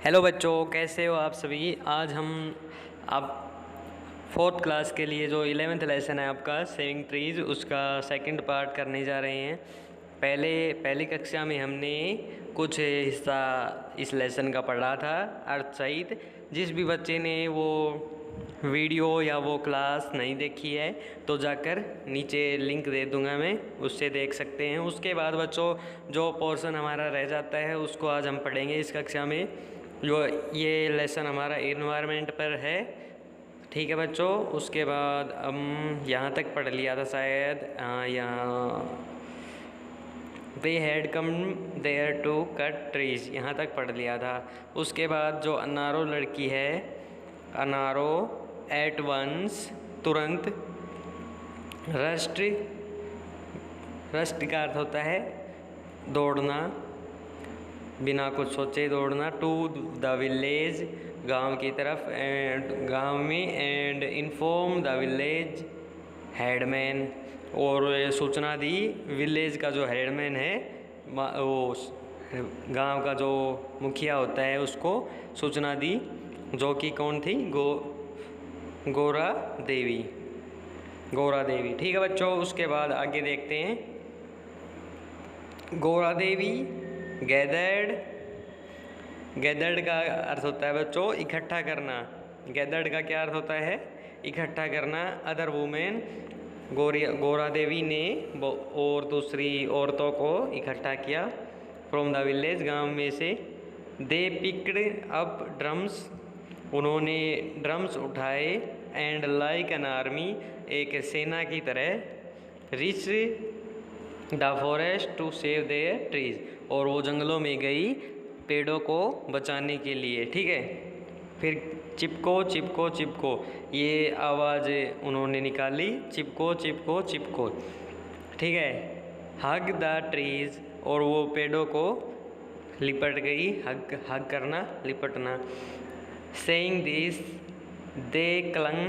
Hello बच्चों, कैसे हो आप सभी। आज हम आप फोर्थ क्लास के लिए जो 11th लेसन है आपका सेविंग ट्रीज, उसका सेकंड पार्ट करने जा रहे हैं। पहली कक्षा में हमने कुछ हिस्सा इस लेसन का पढ़ा था अर्थ सहित। जिस भी बच्चे ने वो वीडियो या वो क्लास नहीं देखी है तो जाकर नीचे लिंक दे दूंगा मैं, उससे देख सकते हैं। उसके बाद बच्चों जो पोर्शन हमारा रह जाता है उसको आज हम पढ़ेंगे इस कक्षा में। जो ये लेसन हमारा एनवायरनमेंट पर है, ठीक है बच्चों। उसके बाद हम यहाँ तक पढ़ लिया था शायद, यहाँ they had come there to cut trees, यहाँ तक पढ़ लिया था। उसके बाद जो अनारो लड़की है, अनारो एट वंस तुरंत, रस्ट का अर्थ होता है दौड़ना, बिना कुछ सोचे दौड़ना। टू द विलेज, गांव की तरफ, एंड गांव में, and inform the village headman, और सूचना दी विलेज का जो हेडमैन है, वो गांव का जो मुखिया होता है उसको सूचना दी, जो कि कौन थी, गौरा देवी। ठीक है बच्चों। उसके बाद आगे देखते हैं। गौरा देवी गैदर्ड का अर्थ होता है बच्चों इकट्ठा करना। गैदर्ड का क्या अर्थ होता है, इकट्ठा करना। अदर वुमेन, गौरा देवी ने और दूसरी औरतों को इकट्ठा किया। फ्रॉम द विलेज, गांव में से। दे पिक्ड अप ड्रम्स, उन्होंने ड्रम्स उठाए। एंड लाइक एन आर्मी, एक सेना की तरह। Reach the forest to save their trees, और वो जंगलों में गई पेड़ों को बचाने के लिए, ठीक है। फिर चिपको चिपको चिपको, ये आवाज़ उन्होंने निकाली, चिपको चिपको चिपको, ठीक है। हग द ट्रीज, और वो पेड़ों को लिपट गई। हग करना, लिपटना। Saying this they clung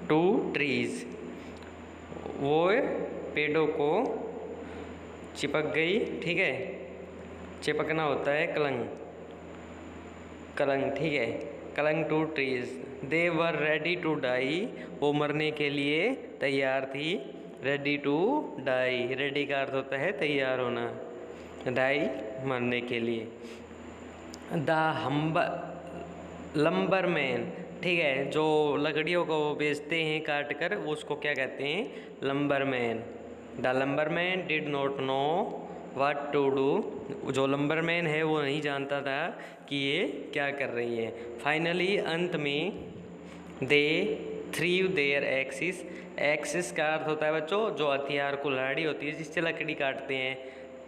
to trees, वो पेड़ों को चिपक गई, ठीक है। चिपकना होता है कलंग, ठीक है। Clung to trees. They were ready to die, वो मरने के लिए तैयार थी। रेडी टू डाई, रेडी का अर्थ होता है तैयार होना, डाई मरने के लिए। लंबरमैन, ठीक है, जो लकड़ियों को बेचते हैं काट कर, उसको क्या कहते हैं, lumberman. The lumberman did not know what to do, जो लंबरमैन है वो नहीं जानता था कि ये क्या कर रही है। फाइनली, अंत में, दे थ्रीव देयर एक्सिस, एक्सिस का अर्थ होता है बच्चों जो हथियार कुल्हाड़ी होती है जिससे लकड़ी काटते हैं।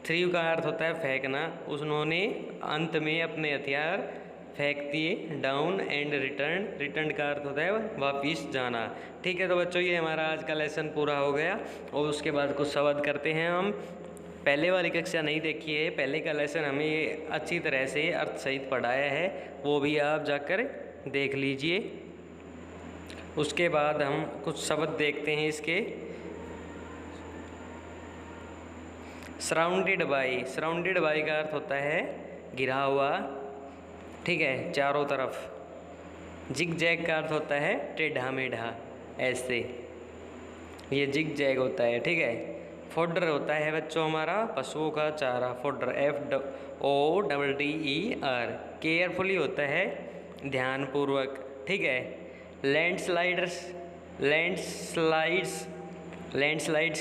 थ्रीव का अर्थ होता है फेंकना। उन्होंने अंत में अपने हथियार फेंक दिए। डाउन एंड रिटर्न का अर्थ होता है वापिस जाना, ठीक है। तो बच्चों ये हमारा आज का लेसन पूरा हो गया, और उसके बाद कुछ शब्द करते हैं हम। पहले वाली कक्षा नहीं देखी है, पहले का लेसन हमें अच्छी तरह से अर्थ सहित पढ़ाया है, वो भी आप जाकर देख लीजिए। उसके बाद हम कुछ शब्द देखते हैं इसके। सराउंडेड बाई का अर्थ होता है घिरा हुआ, ठीक है, चारों तरफ। जिग जैग का अर्थ होता है टेढ़ा मेढ़ा, ऐसे, ये जिग जैग होता है, ठीक है। फोडर होता है बच्चों हमारा पशुओं का चारा, फोडर, FODDER। केयरफुली होता है ध्यानपूर्वक, ठीक है। लैंडस्लाइड्स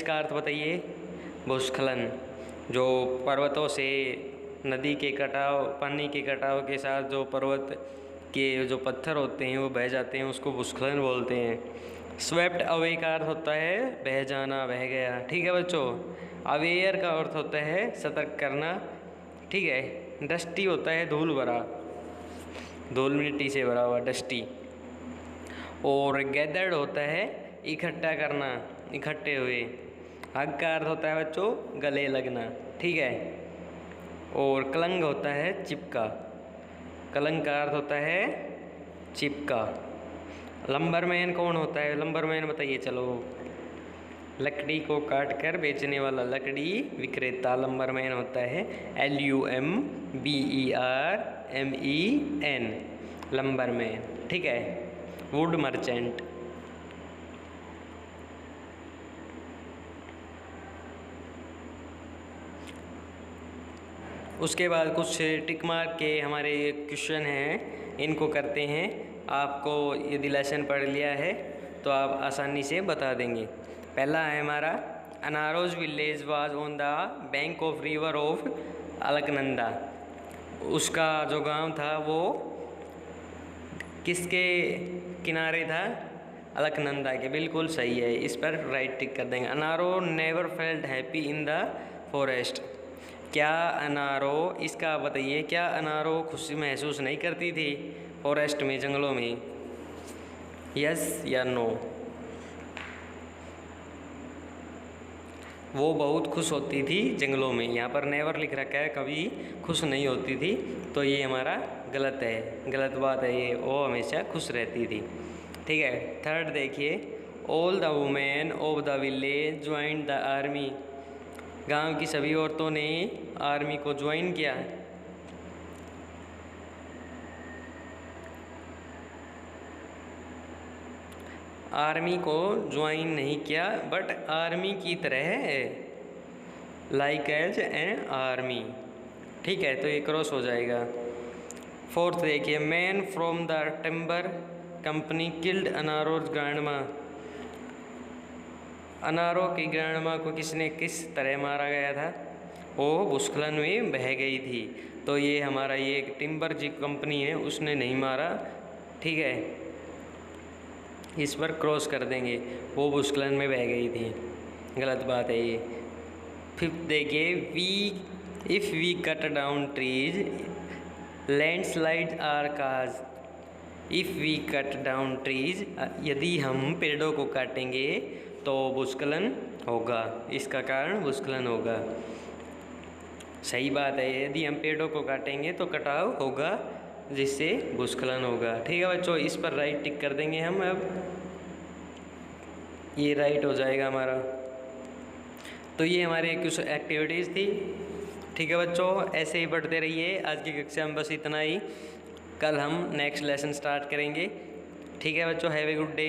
का अर्थ बताइए, भूस्खलन, जो पर्वतों से नदी के कटाव, पानी के कटाव के साथ जो पर्वत के जो पत्थर होते हैं वो बह जाते हैं, उसको भूस्खलन बोलते हैं। स्वेप्ट अवे का अर्थ होता है बह जाना, बह गया, ठीक है बच्चों। अवेयर का अर्थ होता है सतर्क करना, ठीक है। डस्टी होता है धूल भरा, धूल मिट्टी से भरा हुआ, डस्टी। और गैदर्ड होता है इकट्ठा करना, इकट्ठे हुए। हग का अर्थ होता है बच्चों गले लगना, ठीक है। और क्लंग होता है चिपका, क्लंग का अर्थ होता है चिपका। लंबरमैन कौन होता है, लंबरमैन बताइए चलो। लकड़ी को काट कर बेचने वाला लकड़ी विक्रेता लंबरमैन होता है, LUMBERMEN, लंबरमैन। ठीक है। Would merchant. उसके बाद कुछ टिक मार्क के हमारे क्वेश्चन हैं, इनको करते हैं। आपको यदि लेसन पढ़ लिया है तो आप आसानी से बता देंगे। पहला है हमारा, Anaro's village was on the bank of river of Alaknanda. उसका जो गांव था वो किसके किनारे था? अलकनंदा के। बिल्कुल सही है, इस पर राइट टिक कर देंगे। Anaro never felt happy in the forest. क्या अनारो, इसका बताइए, क्या अनारो खुशी महसूस नहीं करती थी फॉरेस्ट में, जंगलों में? यस या नो? वो बहुत खुश होती थी जंगलों में। यहाँ पर नेवर लिख रखा है, कभी खुश नहीं होती थी, तो ये हमारा गलत है, गलत बात है ये। वो हमेशा खुश रहती थी। ठीक है। थर्ड देखिए, all the women of the village joined the army. गांव की सभी औरतों ने आर्मी को ज्वाइन किया। आर्मी को ज्वाइन नहीं किया, बट आर्मी की तरह है, लाइक एज एन आर्मी। ठीक है, तो ये क्रॉस हो जाएगा। फोर्थ देखिए, man from the timber company killed Anaro's grandma. Anaro की ग्रैंडमा को किसने किस तरह मारा गया था? वो भूस्खलन में बह गई थी। तो ये हमारा ये एक टिम्बर जी कंपनी है, उसने नहीं मारा। ठीक है, इस पर क्रॉस कर देंगे, वो भूस्खलन में बह गई थी, गलत बात है ये। फिफ्थ देखिए, if we cut down trees landslide are cause. If we cut down trees, यदि हम पेड़ों को काटेंगे तो भूस्खलन होगा, इसका कारण भूस्खलन होगा। सही बात है, यदि हम पेड़ों को काटेंगे तो कटाव होगा, जिससे भूस्खलन होगा। ठीक है बच्चों, इस पर राइट टिक कर देंगे हम। अब ये राइट हो जाएगा हमारा। तो ये हमारे कुछ एक्टिविटीज़ थी। ठीक है बच्चों, ऐसे ही पढ़ते रहिए। आज की कक्षा में बस इतना ही। कल हम नेक्स्ट लेसन स्टार्ट करेंगे। ठीक है बच्चों, हैव ए गुड डे।